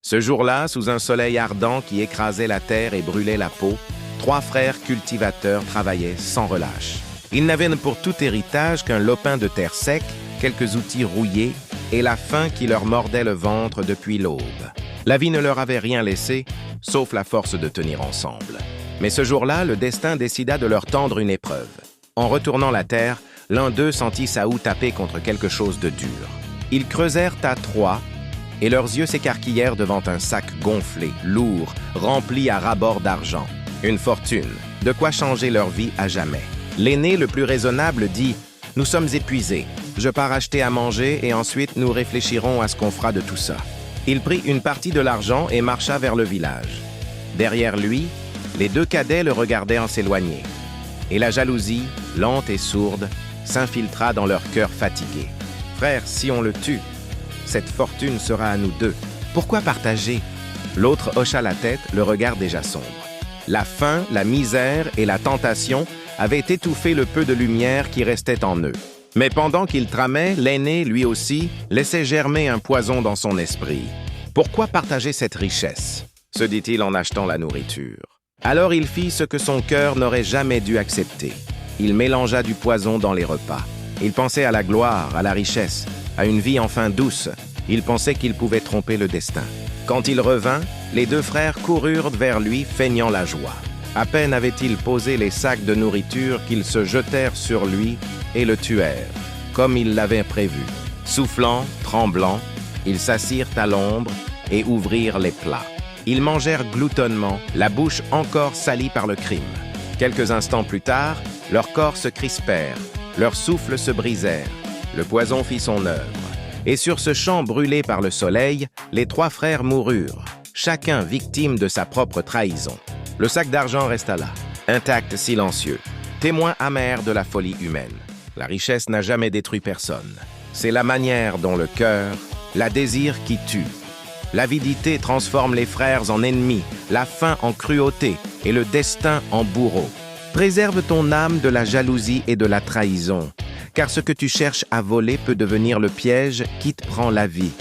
Ce jour-là, sous un soleil ardent qui écrasait la terre et brûlait la peau, 3 frères cultivateurs travaillaient sans relâche. Ils n'avaient pour tout héritage qu'un lopin de terre sec, quelques outils rouillés et la faim qui leur mordait le ventre depuis l'aube. La vie ne leur avait rien laissé, sauf la force de tenir ensemble. Mais ce jour-là, le destin décida de leur tendre une épreuve. En retournant la terre, l'un d'eux sentit sa houe taper contre quelque chose de dur. Ils creusèrent à 3 et leurs yeux s'écarquillèrent devant un sac gonflé, lourd, rempli à ras-bord d'argent. Une fortune, de quoi changer leur vie à jamais. L'aîné, le plus raisonnable, dit « Nous sommes épuisés. Je pars acheter à manger et ensuite nous réfléchirons à ce qu'on fera de tout ça. » Il prit une partie de l'argent et marcha vers le village. Derrière lui, les 2 cadets le regardaient en s'éloigner. Et la jalousie, lente et sourde, s'infiltra dans leur cœur fatigué. « Frère, si on le tue, cette fortune sera à nous 2. Pourquoi partager ?» L'autre hocha la tête, le regard déjà sombre. La faim, la misère et la tentation avaient étouffé le peu de lumière qui restait en eux. Mais pendant qu'il tramait, l'aîné, lui aussi, laissait germer un poison dans son esprit. Pourquoi partager cette richesse? Se dit-il en achetant la nourriture. Alors il fit ce que son cœur n'aurait jamais dû accepter. Il mélangea du poison dans les repas. Il pensait à la gloire, à la richesse, à une vie enfin douce. Il pensait qu'il pouvait tromper le destin. Quand il revint, les 2 frères coururent vers lui, feignant la joie. À peine avait-il posé les sacs de nourriture qu'ils se jetèrent sur lui et le tuèrent, comme ils l'avaient prévu. Soufflant, tremblant, ils s'assirent à l'ombre et ouvrirent les plats. Ils mangèrent gloutonnement, la bouche encore salie par le crime. Quelques instants plus tard, leurs corps se crispèrent, leurs souffles se brisèrent. Le poison fit son œuvre. Et sur ce champ brûlé par le soleil, les 3 frères moururent, chacun victime de sa propre trahison. Le sac d'argent resta là, intact, silencieux, témoin amer de la folie humaine. La richesse n'a jamais détruit personne. C'est la manière dont le cœur, la désir qui tue. L'avidité transforme les frères en ennemis, la faim en cruauté et le destin en bourreau. Préserve ton âme de la jalousie et de la trahison, car ce que tu cherches à voler peut devenir le piège qui te prend la vie.